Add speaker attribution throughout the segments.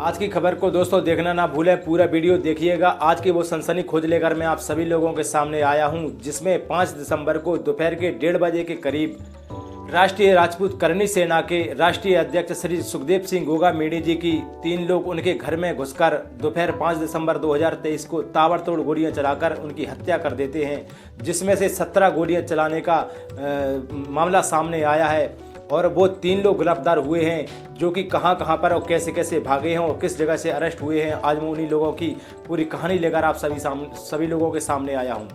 Speaker 1: आज की खबर को दोस्तों देखना ना भूलें, पूरा वीडियो देखिएगा। आज की वो सनसनी खोज लेकर मैं आप सभी लोगों के सामने आया हूं, जिसमें 5 दिसंबर को दोपहर के 1:30 बजे के करीब राष्ट्रीय राजपूत करनी सेना के राष्ट्रीय अध्यक्ष श्री सुखदेव सिंह गोगामेडी जी की 3 लोग उनके घर में घुसकर दोपहर 5 दिसंबर 2023 को ताबड़तोड़ गोलियां चलाकर उनकी हत्या कर देते हैं, जिसमें से 17 गोलियां चलाने का मामला सामने आया है। और वो 3 लोग गिरफ्तार हुए हैं, जो कि कहां कहां पर और कैसे कैसे भागे हैं और किस जगह से अरेस्ट हुए हैं। आज मैं उन्हीं लोगों की पूरी कहानी लेकर आप सभी लोगों के सामने आया हूं।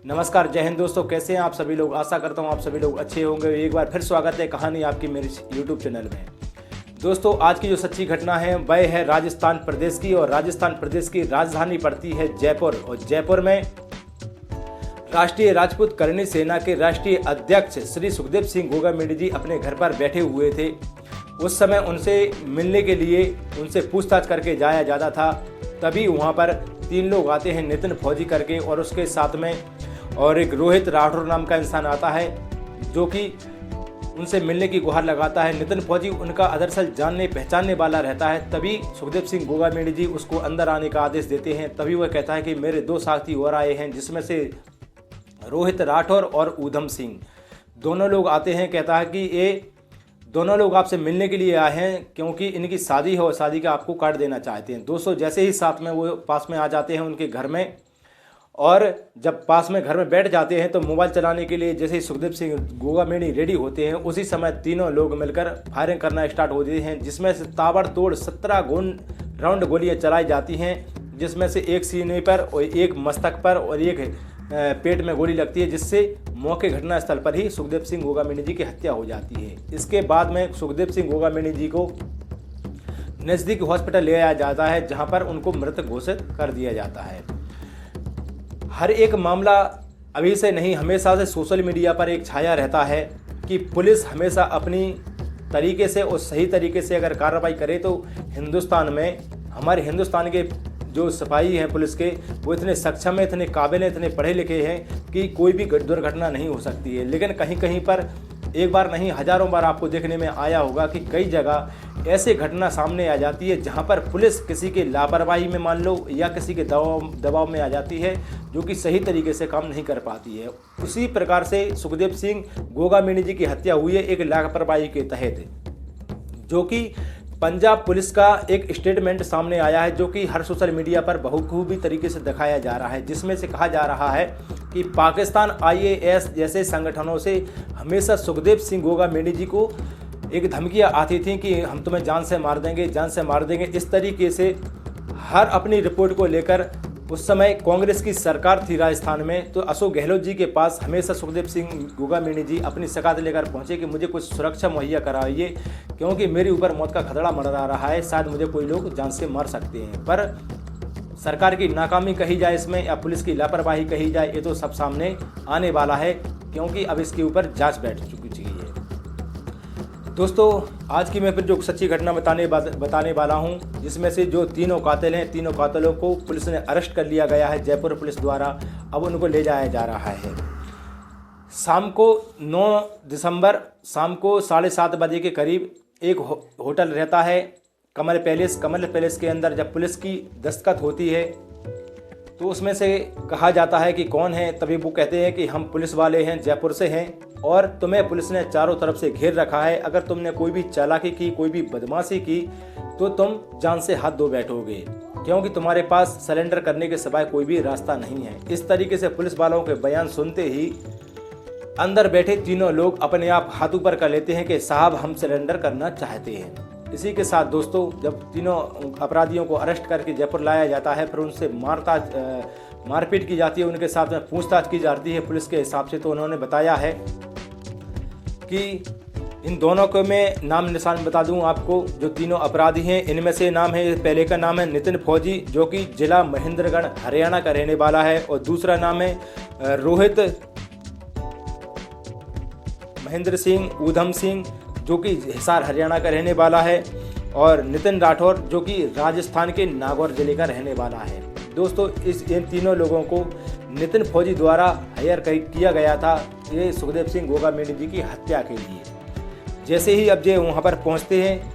Speaker 1: नमस्कार, जय हिंद दोस्तों, कैसे हैं आप सभी लोग। आशा करता हूं आप सभी लोग अच्छे होंगे। एक बार फिर स्वागत है कहानी आपकी मेरे यूट्यूब चैनल में। दोस्तों, आज की जो सच्ची घटना है वह है राजस्थान प्रदेश की, और राजस्थान प्रदेश की राजधानी पड़ती है जयपुर। और जयपुर में राष्ट्रीय राजपूत करनी सेना के राष्ट्रीय अध्यक्ष श्री सुखदेव सिंह गोगामेडी जी अपने घर पर बैठे हुए थे। उस समय उनसे मिलने के लिए उनसे पूछताछ करके जाया जाता था। तभी वहां पर 3 लोग आते हैं, नितिन फौजी करके, और उसके साथ में और एक रोहित राठौर नाम का इंसान आता है, जो कि उनसे मिलने की गुहार लगाता है। नितिन फौजी उनका दरअसल जानने पहचानने वाला रहता है। तभी सुखदेव सिंह गोगामेडी जी उसको अंदर आने का आदेश देते हैं। तभी वह कहता है कि मेरे 2 साथी और आए हैं, जिसमें से रोहित राठौर और ऊधम सिंह दोनों लोग आते हैं। कहता है कि ये दोनों लोग आपसे मिलने के लिए आए हैं, क्योंकि इनकी शादी है और शादी का आपको कार्ड देना चाहते हैं। दोस्तों, जैसे ही साथ में वो पास में आ जाते हैं उनके घर में, और जब पास में घर में बैठ जाते हैं तो मोबाइल चलाने के लिए जैसे ही सुखदेव सिंह गोगामेडी रेडी होते हैं, उसी समय तीनों लोग मिलकर फायरिंग करना स्टार्ट होते हैं, जिसमें से ताबड़तोड़ 17 राउंड गोलियां चलाई जाती हैं, जिसमें से एक सीने पर और एक मस्तक पर और एक पेट में गोली लगती है, जिससे मौके घटनास्थल पर ही सुखदेव सिंह गोगामेडी जी की हत्या हो जाती है। इसके बाद में सुखदेव सिंह गोगामेडी जी को नज़दीकी हॉस्पिटल ले आया जाता है, जहां पर उनको मृत घोषित कर दिया जाता है। हर एक मामला अभी से नहीं, हमेशा से सोशल मीडिया पर एक छाया रहता है कि पुलिस हमेशा अपनी तरीके से और सही तरीके से अगर कार्रवाई करे तो हिंदुस्तान में, हमारे हिंदुस्तान के जो सिपाही हैं पुलिस के, वो इतने सक्षम हैं, इतने काबिल हैं, इतने पढ़े लिखे हैं कि कोई भी दुर्घटना नहीं हो सकती है। लेकिन कहीं कहीं पर एक बार नहीं हज़ारों बार आपको देखने में आया होगा कि कई जगह ऐसे घटना सामने आ जाती है जहां पर पुलिस किसी के लापरवाही में मान लो या किसी के दबाव में आ जाती है, जो कि सही तरीके से काम नहीं कर पाती है। उसी प्रकार से सुखदेव सिंह गोगामेडी जी की हत्या हुई है एक लापरवाही के तहत, जो कि पंजाब पुलिस का एक स्टेटमेंट सामने आया है, जो कि हर सोशल मीडिया पर बखूबी तरीके से दिखाया जा रहा है, जिसमें से कहा जा रहा है कि पाकिस्तान IAS जैसे संगठनों से हमेशा सुखदेव सिंह गोगामेडी जी को एक धमकियां आती थी कि हम तुम्हें जान से मार देंगे, जान से मार देंगे। इस तरीके से हर अपनी रिपोर्ट को लेकर, उस समय कांग्रेस की सरकार थी राजस्थान में, तो अशोक गहलोत जी के पास हमेशा सुखदेव सिंह गोगामेडी जी अपनी शिकायत लेकर पहुंचे कि मुझे कुछ सुरक्षा मुहैया कराइए, क्योंकि मेरे ऊपर मौत का खतरा मंडरा रहा है, शायद मुझे कोई लोग जान से मार सकते हैं। पर सरकार की नाकामी कही जाए इसमें या पुलिस की लापरवाही कही जाए, ये तो सब सामने आने वाला है, क्योंकि अब इसके ऊपर जांच बैठ चुकी है। दोस्तों, आज की मैं फिर जो सच्ची घटना बताने वाला हूं, जिसमें से जो 3 कातिल हैं, 3 कातिलों को पुलिस ने अरेस्ट कर लिया गया है जयपुर पुलिस द्वारा। अब उनको ले जाया जा रहा है। शाम को 9 दिसंबर शाम को 7:30 बजे के करीब एक होटल रहता है कमल पैलेस के अंदर जब पुलिस की दस्तखत होती है, तो उसमें से कहा जाता है कि कौन है। तभी वो कहते हैं कि हम पुलिस वाले हैं, जयपुर से हैं, और तुम्हें पुलिस ने चारों तरफ से घेर रखा है। अगर तुमने कोई भी चालाकी की, कोई भी बदमाशी की, तो तुम जान से हाथ धो बैठोगे, क्योंकि तुम्हारे पास सरेंडर करने के सिवाय कोई भी रास्ता नहीं है। इस तरीके से पुलिस वालों के बयान सुनते ही अंदर बैठे 3 लोग अपने आप हाथ ऊपर कर लेते हैं कि साहब हम सरेंडर करना चाहते हैं। इसी के साथ दोस्तों, जब 3 अपराधियों को अरेस्ट करके जयपुर लाया जाता है, फिर उनसे मारपीट की जाती है, उनके साथ में पूछताछ की जाती है पुलिस के हिसाब से। तो उन्होंने बताया है कि इन दोनों को मैं नाम निशान बता दूं आपको, जो 3 अपराधी हैं, इनमें से नाम है, पहले का नाम है नितिन फौजी, जो कि जिला महेंद्रगढ़ हरियाणा का रहने वाला है, और दूसरा नाम है रोहित महेंद्र सिंह ऊधम सिंह, जो कि हिसार हरियाणा का रहने वाला है, और नितिन राठौर, जो कि राजस्थान के नागौर जिले का रहने वाला है। दोस्तों, इन 3 लोगों को नितिन फौजी द्वारा हायर किया गया था ये सुखदेव सिंह गोगामेडी जी की हत्या के लिए। जैसे ही अब जे वहाँ पर पहुँचते हैं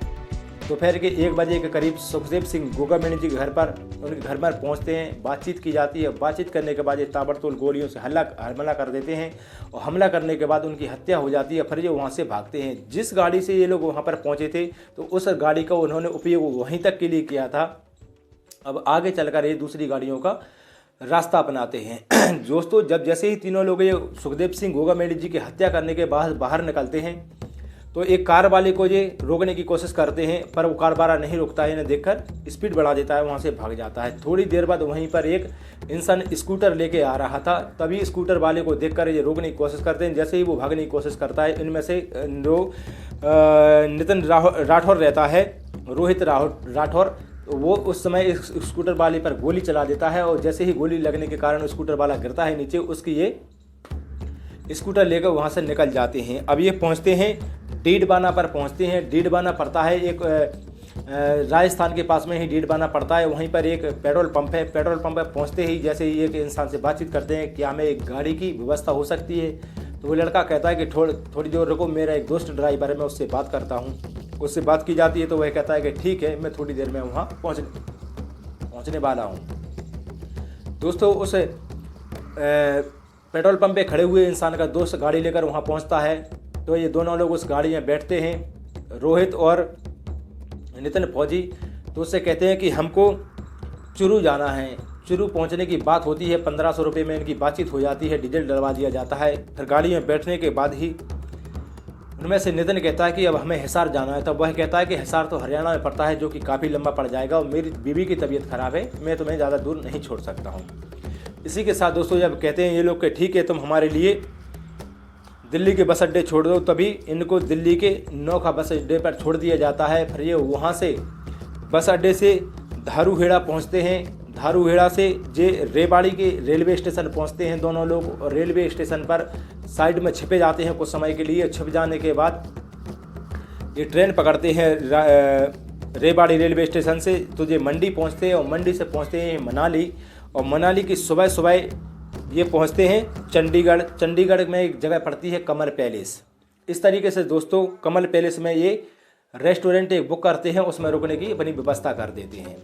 Speaker 1: दोपहर के 1 बजे के करीब सुखदेव सिंह गोगामेनी जी के घर पर उनके घर पर पहुंचते हैं। बातचीत की जाती है। बातचीत करने के बाद ये ताबड़तोड़ गोलियों से हमला कर देते हैं और हमला करने के बाद उनकी हत्या हो जाती है। फिर ये वहाँ से भागते हैं। जिस गाड़ी से ये लोग वहाँ पर पहुँचे थे तो उस गाड़ी का उन्होंने उपयोग वहीं तक के लिए किया था। अब आगे चलकर ये दूसरी गाड़ियों का रास्ता अपनाते हैं। दोस्तों, जब जैसे ही तीनों लोग ये सुखदेव सिंह गोगामेनी जी की हत्या करने के बाद बाहर निकलते हैं तो एक कार वाले को ये रोकने की कोशिश करते हैं, पर वो कार वाला नहीं रुकता है। इन्हें देखकर स्पीड बढ़ा देता है, वहाँ से भाग जाता है। थोड़ी देर बाद वहीं पर एक इंसान स्कूटर लेके आ रहा था। तभी स्कूटर वाले को देखकर ये रोकने की कोशिश करते हैं। जैसे ही वो भागने की कोशिश करता है, इनमें से जो नितिन राठौर रहता है, रोहित राठौर, वो उस समय इस स्कूटर वाले पर गोली चला देता है और जैसे ही गोली लगने के कारण स्कूटर वाला गिरता है नीचे, उसकी ये स्कूटर लेकर वहाँ से निकल जाते हैं। अब ये पहुँचते हैं डीडबाना पर पहुँचते हैं। डीडबाना पड़ता है एक राजस्थान के पास में ही डीडबाना पड़ता है। वहीं पर एक पेट्रोल पंप है। पेट्रोल पंप पर पहुँचते ही जैसे ही एक इंसान से बातचीत करते हैं कि हमें एक गाड़ी की व्यवस्था हो सकती है, तो वो लड़का कहता है कि थोड़ी देर रुको, मेरा एक दोस्त ड्राइवर है, मैं उससे बात करता हूँ। उससे बात की जाती है तो वह कहता है कि ठीक है, मैं थोड़ी देर में वहाँ पहुँचने वाला हूँ। दोस्तों, उस पेट्रोल पंप पे खड़े हुए इंसान का दोस्त गाड़ी लेकर वहाँ पहुँचता है तो ये दोनों लोग उस गाड़ी में बैठते हैं, रोहित और नितिन फौजी। तो उससे कहते हैं कि हमको चुरू जाना है। चुरू पहुंचने की बात होती है। 1500 रुपये में इनकी बातचीत हो जाती है, डीजल डलवा दिया जाता है। फिर गाड़ी में बैठने के बाद ही उनमें से नितिन कहता है कि अब हमें हिसार जाना है। तब वह कहता है कि हिसार तो हरियाणा में पड़ता है, जो कि काफ़ी लंबा पड़ जाएगा और मेरी बीवी की तबीयत ख़राब है, मैं तुम्हें ज़्यादा दूर नहीं छोड़ सकता हूँ। इसी के साथ दोस्तों जब कहते हैं ये लोग कि ठीक है, तुम हमारे लिए दिल्ली के बस अड्डे छोड़ दो, तभी इनको दिल्ली के नोखा बस अड्डे पर छोड़ दिया जाता है। फिर ये वहाँ से बस अड्डे से धारूहेड़ा पहुँचते हैं। धारूहेड़ा से जे रेवाड़ी के रेलवे स्टेशन पहुँचते हैं दोनों लोग, और रेलवे स्टेशन पर साइड में छिपे जाते हैं कुछ समय के लिए। छिप जाने के बाद ये ट्रेन पकड़ते हैं रेवाड़ी रेलवे स्टेशन से, तो ये मंडी पहुँचते हैं और मंडी से पहुँचते हैं मनाली, और मनाली की सुबह सुबह ये पहुंचते हैं चंडीगढ़। चंडीगढ़ में एक जगह पड़ती है कमल पैलेस। इस तरीके से दोस्तों कमल पैलेस में ये रेस्टोरेंट एक बुक करते हैं, उसमें रुकने की अपनी व्यवस्था कर देते हैं।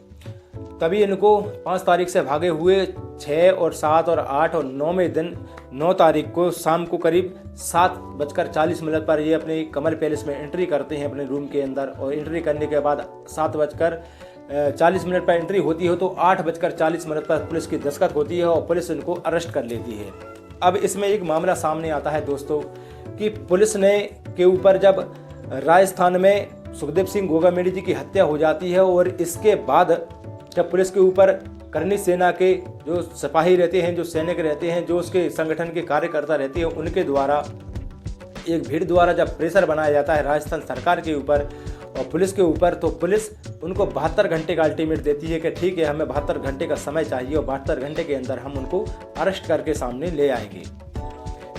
Speaker 1: तभी इनको 5 तारीख से भागे हुए 6 और 7 और 8 और 9वें दिन 9 तारीख को शाम को करीब 7:40 पर ये अपने कमल पैलेस में एंट्री करते हैं अपने रूम के अंदर। और एंट्री करने के बाद 7:40 पर एंट्री होती है तो 8:40 पर पुलिस की दस्तखत होती है और पुलिस इनको अरेस्ट कर लेती है। अब इसमें एक मामला सामने आता है दोस्तों कि पुलिस ने के ऊपर जब राजस्थान में सुखदेव सिंह गोगामेनी जी की हत्या हो जाती है और इसके बाद जब पुलिस के ऊपर करनी सेना के जो सिपाही रहते हैं, जो सैनिक रहते हैं, जो उसके संगठन के कार्यकर्ता रहते हैं, उनके द्वारा एक भीड़ द्वारा जब प्रेशर बनाया जाता है राजस्थान सरकार के ऊपर और पुलिस के ऊपर, तो पुलिस उनको 72 घंटे का अल्टीमेट देती है कि ठीक है, हमें 72 घंटे का समय चाहिए और 72 घंटे के अंदर हम उनको अरेस्ट करके सामने ले आएंगे।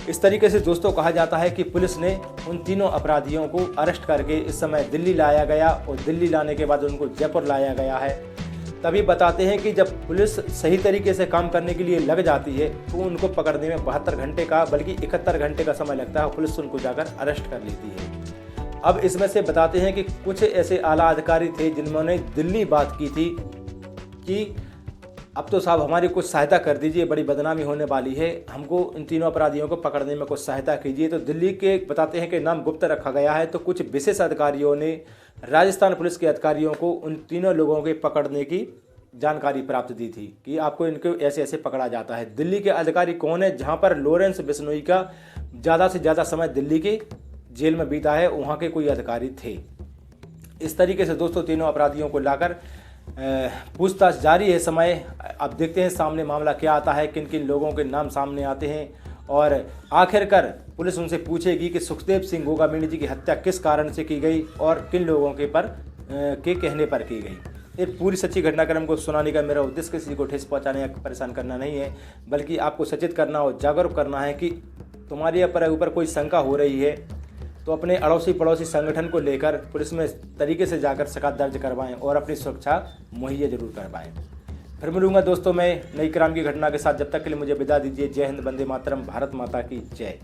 Speaker 1: इस तरीके से दोस्तों कहा जाता है कि पुलिस ने उन तीनों अपराधियों को अरेस्ट करके इस समय दिल्ली लाया गया और दिल्ली लाने के बाद उनको जयपुर लाया गया है। तभी बताते हैं कि जब पुलिस सही तरीके से काम करने के लिए लग जाती है तो उनको पकड़ने में 72 घंटे का बल्कि 71 घंटे का समय लगता है। पुलिस उनको जाकर अरेस्ट कर लेती है। अब इसमें से बताते हैं कि कुछ ऐसे आला अधिकारी थे जिन्होंने दिल्ली बात की थी कि अब तो साहब हमारी कुछ सहायता कर दीजिए, बड़ी बदनामी होने वाली है, हमको इन तीनों अपराधियों को पकड़ने में कुछ सहायता कीजिए। तो दिल्ली के बताते हैं कि नाम गुप्त रखा गया है। तो कुछ विशेष अधिकारियों ने राजस्थान पुलिस के अधिकारियों को उन तीनों लोगों के पकड़ने की जानकारी प्राप्त दी थी कि आपको इनको ऐसे ऐसे पकड़ा जाता है। दिल्ली के अधिकारी कौन है? जहाँ पर लॉरेंस बिश्नोई का ज़्यादा से ज़्यादा समय दिल्ली के जेल में बीता है, वहाँ के कोई अधिकारी थे। इस तरीके से दोस्तों तीनों अपराधियों को लाकर पूछताछ जारी है समय। अब देखते हैं सामने मामला क्या आता है, किन किन लोगों के नाम सामने आते हैं और आखिरकार पुलिस उनसे पूछेगी कि सुखदेव सिंह गोगामेनी जी की हत्या किस कारण से की गई और किन लोगों के कहने पर की गई। ये पूरी सच्ची घटनाक्रम को सुनाने का मेरा उद्देश्य किसी को ठेस पहुंचाने या परेशान करना नहीं है, बल्कि आपको सचेत करना और जागरूक करना है कि तुम्हारे ऊपर कोई शंका हो रही है तो अपने अड़ोसी पड़ोसी संगठन को लेकर पुलिस में तरीके से जाकर शिकायत दर्ज करवाएं और अपनी सुरक्षा मुहैया जरूर करवाएं। फिर मिलूंगा दोस्तों मैं नई क्राइम की घटना के साथ। जब तक के लिए मुझे विदा दीजिए। जय हिंद, वंदे मातरम, भारत माता की जय।